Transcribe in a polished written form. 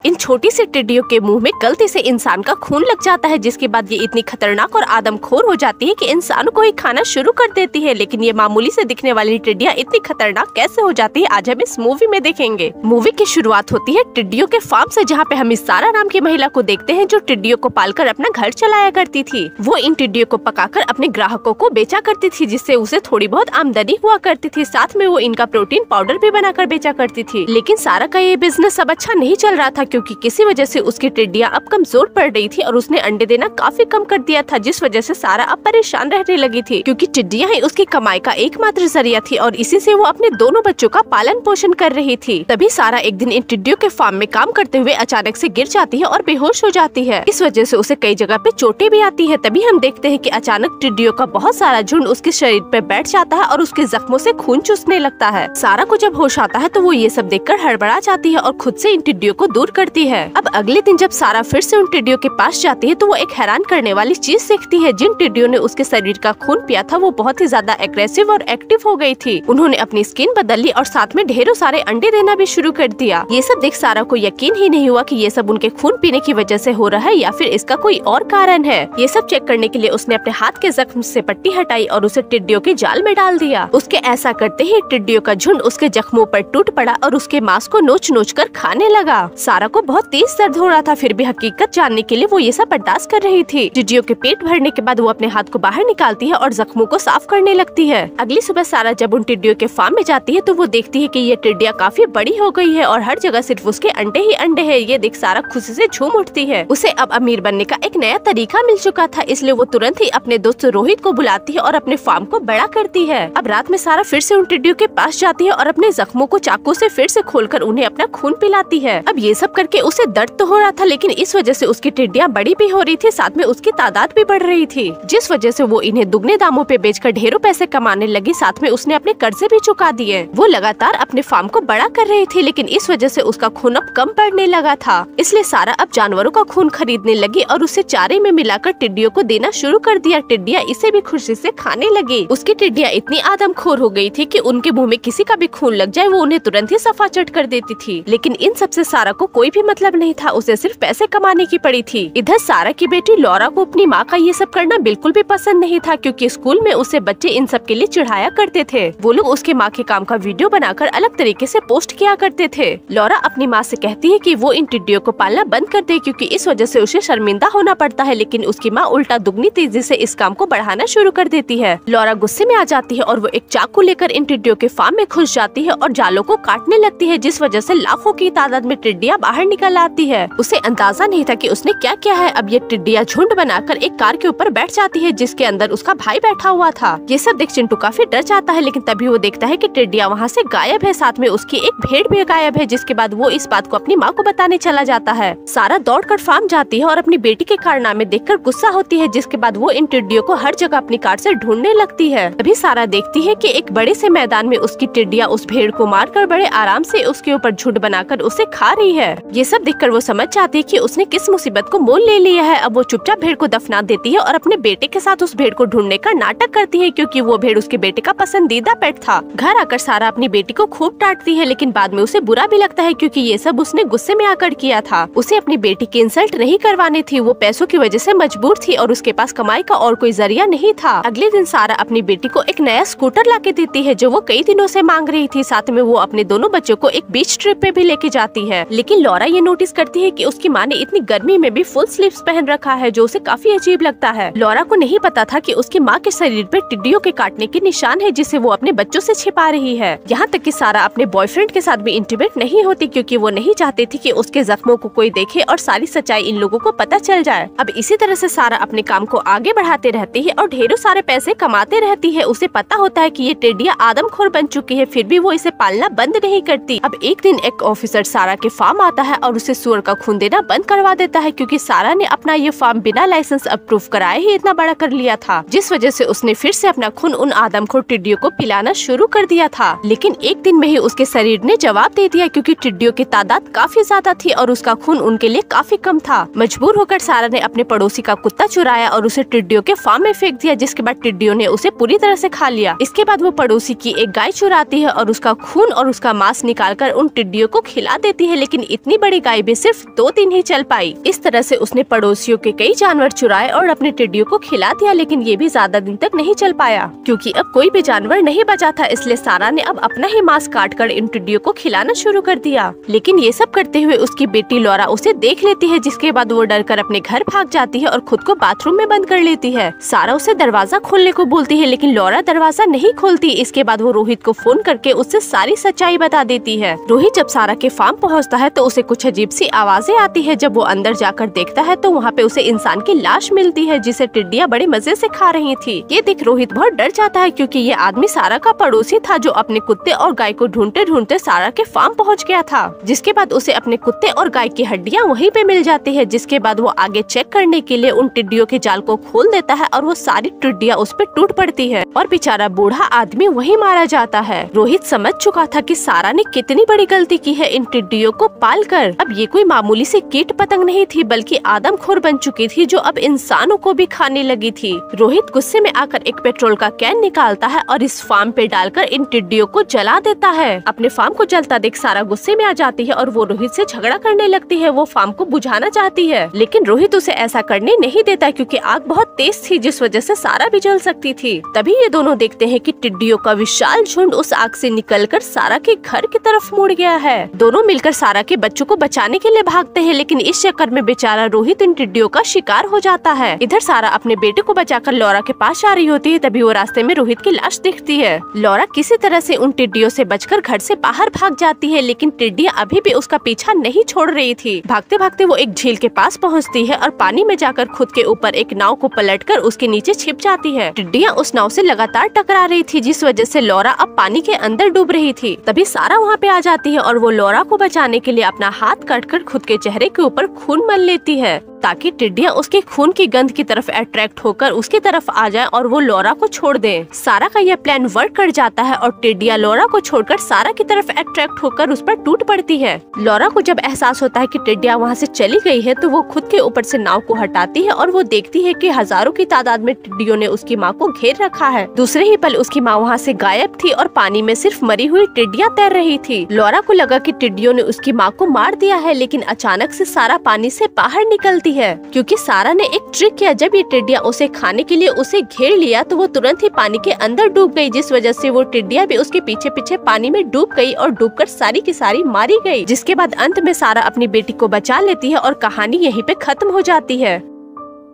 इन छोटी सी टिड्डियों के मुंह में गलती से इंसान का खून लग जाता है, जिसके बाद ये इतनी खतरनाक और आदमखोर हो जाती है कि इंसानों को ही खाना शुरू कर देती है। लेकिन ये मामूली से दिखने वाली टिड्डियाँ इतनी खतरनाक कैसे हो जाती है, आज हम इस मूवी में देखेंगे। मूवी की शुरुआत होती है टिड्डियों के फार्म से, जहाँ पे हम इस सारा नाम की महिला को देखते हैं जो टिड्डियों को पालकर अपना घर चलाया करती थी। वो इन टिड्डियों को पकाकर अपने ग्राहकों को बेचा करती थी, जिससे उसे थोड़ी बहुत आमदनी हुआ करती थी। साथ में वो इनका प्रोटीन पाउडर भी बनाकर बेचा करती थी। लेकिन सारा का ये बिजनेस अब अच्छा नहीं चल रहा था, क्योंकि किसी वजह से उसकी टिड्डियाँ अब कमजोर पड़ रही थी और उसने अंडे देना काफी कम कर दिया था, जिस वजह से सारा अब परेशान रहने लगी थी, क्योंकि टिड्डियाँ ही उसकी कमाई का एकमात्र जरिया थी और इसी से वो अपने दोनों बच्चों का पालन पोषण कर रही थी। तभी सारा एक दिन इन टिड्डियों के फार्म में काम करते हुए अचानक से गिर जाती है और बेहोश हो जाती है। इस वजह से उसे कई जगह पे चोटें भी आती है। तभी हम देखते हैं कि अचानक टिड्डियों का बहुत सारा झुंड उसके शरीर पे बैठ जाता है और उसके जख्मों से खून चूसने लगता है। सारा को जब होश आता है तो वो ये सब देखकर हड़बड़ा जाती है और खुद से इन टिड्डियों को दूर करती है। अब अगले दिन जब सारा फिर से उन टिड्डियों के पास जाती है तो वो एक हैरान करने वाली चीज सीखती है। जिन टिड्डियों ने उसके शरीर का खून पिया था वो बहुत ही ज्यादा एग्रेसिव और एक्टिव हो गई थी। उन्होंने अपनी स्किन बदल ली और साथ में ढेरों सारे अंडे देना भी शुरू कर दिया। ये सब देख सारा को यकीन ही नहीं हुआ कि ये सब उनके खून पीने की वजह से हो रहा है या फिर इसका कोई और कारण है। ये सब चेक करने के लिए उसने अपने हाथ के जख्म से पट्टी हटाई और उसे टिड्डियों के जाल में डाल दिया। उसके ऐसा करते ही टिड्डियों का झुंड उसके जख्मों पर टूट पड़ा और उसके मांस को नोच नोच कर खाने लगा। सारा को बहुत तेज दर्द हो रहा था, फिर भी हकीकत जानने के लिए वो ये सब बर्दाश्त कर रही थी। टिड्डियों के पेट भरने के बाद वो अपने हाथ को बाहर निकालती है और जख्मों को साफ करने लगती है। अगली सुबह सारा जब उन टिड्डियों के फार्म में जाती है तो वो देखती है कि ये टिड्डियाँ काफी बड़ी हो गई है और हर जगह सिर्फ उसके अंडे ही अंडे है। ये देख सारा खुशी से झूम उठती है। उसे अब अमीर बनने का एक नया तरीका मिल चुका था, इसलिए वो तुरंत ही अपने दोस्त रोहित को बुलाती है और अपने फार्म को बड़ा करती है। अब रात में सारा फिर से उन टिड्डियों के पास जाती है और अपने जख्मों को चाकू से फिर से खोलकर उन्हें अपना खून पिलाती है। अब ये सब करके उसे दर्द तो हो रहा था, लेकिन इस वजह से उसकी टिड्डियाँ बड़ी भी हो रही थी, साथ में उसकी तादाद भी बढ़ रही थी, जिस वजह से वो इन्हें दुगने दामों पे बेचकर ढेरों पैसे कमाने लगी। साथ में उसने अपने कर्जे भी चुका दिए। वो लगातार अपने फार्म को बड़ा कर रही थी, लेकिन इस वजह से उसका खून अब कम पड़ने लगा था। इसलिए सारा अब जानवरों का खून खरीदने लगी और उसे चारे में मिलाकर टिड्डियों को देना शुरू कर दिया। टिड्डियाँ इसे भी खुशी से खाने लगी। उसकी टिड्डियाँ इतनी आदमखोर हो गई थी कि उनके मुंह में किसी का भी खून लग जाए वो उन्हें तुरंत ही सफा चट कर देती थी। लेकिन इन सब से सारा को कोई भी मतलब नहीं था, उसे सिर्फ पैसे कमाने की पड़ी थी। इधर सारा की बेटी लॉरा को अपनी माँ का ये सब करना बिल्कुल भी पसंद नहीं था, क्योंकि स्कूल में उसे बच्चे इन सब के लिए चिढ़ाया करते थे। वो लोग उसके माँ के काम का वीडियो बनाकर अलग तरीके से पोस्ट किया करते थे। लॉरा अपनी माँ से कहती है कि वो इन टिड्डियों को पालना बंद कर दे, क्योंकि इस वजह से उसे शर्मिंदा होना पड़ता है। लेकिन उसकी माँ उल्टा दुगनी तेजी से इस काम को बढ़ाना शुरू कर देती है। लॉरा गुस्से में आ जाती है और वो एक चाकू लेकर इन टिड्डियों के फार्म में घुस जाती है और जालों को काटने लगती है, जिस वजह से लाखों की तादाद में टिड्डियाँ बाहर निकल आती है। उसे अंदाजा नहीं था कि उसने क्या किया है। अब ये टिड्डियाँ झुंड बनाकर एक कार के ऊपर बैठ जाती है, जिसके अंदर उसका भाई बैठा हुआ था। ये सब देख चिंटू काफी डर जाता है, लेकिन तभी वो देखता है कि टिड्डियाँ वहाँ से गायब है, साथ में उसकी एक भेड़ भी गायब है, जिसके बाद वो इस बात को अपनी माँ को बताने चला जाता है। सारा दौड़कर फार्म जाती है और अपनी बेटी के कारनामे देखकर गुस्सा होती है, जिसके बाद वो इन टिड्डियों को हर जगह अपनी कार से ढूंढने लगती है। तभी सारा देखती है कि एक बड़े से मैदान में उसकी टिड्डियाँ उस भेड़ को मारकर बड़े आराम से उसके ऊपर झुंड बनाकर उसे खा रही है। ये सब देखकर वो समझ जाती है कि उसने किस मुसीबत को मोल ले लिया है। अब वो चुपचाप भेड़ को दफना देती है और अपने बेटे के साथ उस भेड़ को ढूंढने का नाटक करती है, क्योंकि वो भेड़ उसके बेटे का पसंदीदा पेट था। घर आकर सारा अपनी बेटी को खूब डांटती है, लेकिन बाद में उसे बुरा भी लगता है, क्योंकि ये सब उसने गुस्से में आकर किया था। उसे अपनी बेटी की इंसल्ट नहीं करवानी थी, वो पैसों की वजह से मजबूर थी और उसके पास कमाई का और कोई जरिया नहीं था। अगले दिन सारा अपनी बेटी को एक नया स्कूटर लाके देती है, जो वो कई दिनों से मांग रही थी। साथ में वो अपने दोनों बच्चों को एक बीच ट्रिप पे भी लेके जाती है। लेकिन लॉरा ये नोटिस करती है कि उसकी माँ ने इतनी गर्मी में भी फुल स्लीव्स पहन रखा है, जो उसे काफी अजीब लगता है। लॉरा को नहीं पता था कि उसकी माँ के शरीर पे टिड्डियों के काटने के निशान है, जिसे वो अपने बच्चों से छिपा रही है। यहाँ तक कि सारा अपने बॉयफ्रेंड के साथ भी इंटीमेट नहीं होती, क्योंकि वो नहीं चाहती थी कि उसके जख्मों को कोई देखे और सारी सच्चाई इन लोगों को पता चल जाए। अब इसी तरह से सारा अपने काम को आगे बढ़ाते रहती है और ढेरों सारे पैसे कमाते रहती है। उसे पता होता है कि ये टिड्डियाँ आदमखोर बन चुकी है, फिर भी वो इसे पालना बंद नहीं करती। अब एक दिन एक ऑफिसर सारा के फार्म आता है और उसे सुअर का खून देना बंद करवा देता है, क्योंकि सारा ने अपना ये फार्म बिना लाइसेंस अप्रूव कराए ही इतना बड़ा कर लिया था, जिस वजह से उसने फिर से अपना खून उन आदमखोर टिड्डियों को पिलाना शुरू कर दिया था। लेकिन एक दिन में ही उसके शरीर ने जवाब दे दिया, क्योंकि टिड्डियों की तादाद काफी ज्यादा थी और उसका खून उनके लिए काफी कम था। मजबूर होकर सारा ने अपने पड़ोसी का कुत्ता चुराया और उसे टिड्डियों के फार्म में फेंक दिया, जिसके बाद टिड्डियों ने उसे पूरी तरह से खा लिया। इसके बाद वो पड़ोसी की एक गाय चुराती है और उसका खून और उसका मांस निकालकर उन टिड्डियों को खिला देती है। लेकिन इतनी इतनी बड़ी गाय भी सिर्फ 2 दिन ही चल पाई। इस तरह से उसने पड़ोसियों के कई जानवर चुराए और अपने टिड्डियों को खिला दिया, लेकिन ये भी ज्यादा दिन तक नहीं चल पाया क्योंकि अब कोई भी जानवर नहीं बचा था। इसलिए सारा ने अब अपना ही मांस काट कर इन टिड्डियों को खिलाना शुरू कर दिया। लेकिन ये सब करते हुए उसकी बेटी लौरा उसे देख लेती है, जिसके बाद वो डर कर अपने घर भाग जाती है और खुद को बाथरूम में बंद कर लेती है। सारा उसे दरवाजा खोलने को बोलती है, लेकिन लौरा दरवाजा नहीं खोलती। इसके बाद वो रोहित को फोन करके उससे सारी सच्चाई बता देती है। रोहित जब सारा के फार्म पहुंचता है तो उसे कुछ अजीब सी आवाजें आती है। जब वो अंदर जाकर देखता है तो वहाँ पे उसे इंसान की लाश मिलती है, जिसे टिड्डियाँ बड़े मजे से खा रही थी। ये देख रोहित बहुत डर जाता है क्योंकि ये आदमी सारा का पड़ोसी था, जो अपने कुत्ते और गाय को ढूंढते ढूंढते सारा के फार्म पहुँच गया था। जिसके बाद उसे अपने कुत्ते और गाय की हड्डियाँ वहीं पे मिल जाती है। जिसके बाद वो आगे चेक करने के लिए उन टिड्डियों के जाल को खोल देता है और वो सारी टिड्डियाँ उस पे टूट पड़ती है और बेचारा बूढ़ा आदमी वहीं मारा जाता है। रोहित समझ चुका था कि सारा ने कितनी बड़ी गलती की है इन टिड्डियों को पालकर। अब ये कोई मामूली सी कीट पतंग नहीं थी, बल्कि आदमखोर बन चुकी थी, जो अब इंसानों को भी खाने लगी थी। रोहित गुस्से में आकर एक पेट्रोल का कैन निकालता है और इस फार्म पे डालकर इन टिड्डियों को जला देता है। अपने फार्म को जलता देख सारा गुस्से में आ जाती है और वो रोहित से झगड़ा करने लगती है। वो फार्म को बुझाना चाहती है, लेकिन रोहित उसे ऐसा करने नहीं देता क्योंकि आग बहुत तेज थी, जिस वजह से सारा भी जल सकती थी। तभी ये दोनों देखते हैं कि टिड्डियों का विशाल झुंड उस आग से निकलकर सारा के घर की तरफ मुड़ गया है। दोनों मिलकर सारा के बच्चों को बचाने के लिए भागते हैं, लेकिन इस चक्कर में बेचारा रोहित इन टिड्डियों का शिकार हो जाता है। इधर सारा अपने बेटे को बचाकर लौरा के पास आ रही होती है, तभी वो रास्ते में रोहित की लाश दिखती है। लौरा किसी तरह से उन टिड्डियों से बचकर घर से बाहर भाग जाती है, लेकिन टिड्डियाँ अभी भी उसका पीछा नहीं छोड़ रही थी। भागते भागते वो एक झील के पास पहुँचती है और पानी में जाकर खुद के ऊपर एक नाव को पलटकर उसके नीचे छिप जाती है। टिड्डियाँ उस नाव से लगातार टकरा रही थी, जिस वजह से लौरा अब पानी के अंदर डूब रही थी। तभी सारा वहाँ पे आ जाती है और वो लौरा को बचाने के लिए अपना हाथ काटकर खुद के चेहरे के ऊपर खून मल लेती है, ताकि टिड्डियाँ उसके खून की गंध की तरफ अट्रैक्ट होकर उसकी तरफ आ जाएं और वो लौरा को छोड़ दें। सारा का यह प्लान वर्क कर जाता है और टिड्डियाँ लौरा को छोड़कर सारा की तरफ अट्रैक्ट होकर उस पर टूट पड़ती है। लौरा को जब एहसास होता है कि टिड्डियाँ वहाँ से चली गई है तो वो खुद के ऊपर से नाव को हटाती है और वो देखती है कि हजारों की तादाद में टिड्डियों ने उसकी माँ को घेर रखा है। दूसरे ही पल उसकी माँ वहाँ से गायब थी और पानी में सिर्फ मरी हुई टिड्डियाँ तैर रही थी। लौरा को लगा कि टिड्डियों ने उसकी माँ को मार दिया है, लेकिन अचानक से सारा पानी से बाहर निकलती है क्योंकि सारा ने एक ट्रिक किया। जब ये टिड्डियाँ उसे खाने के लिए उसे घेर लिया तो वो तुरंत ही पानी के अंदर डूब गई, जिस वजह से वो टिड्डियाँ भी उसके पीछे पीछे पानी में डूब गई और डूबकर सारी की सारी मारी गई। जिसके बाद अंत में सारा अपनी बेटी को बचा लेती है और कहानी यहीं पे खत्म हो जाती है।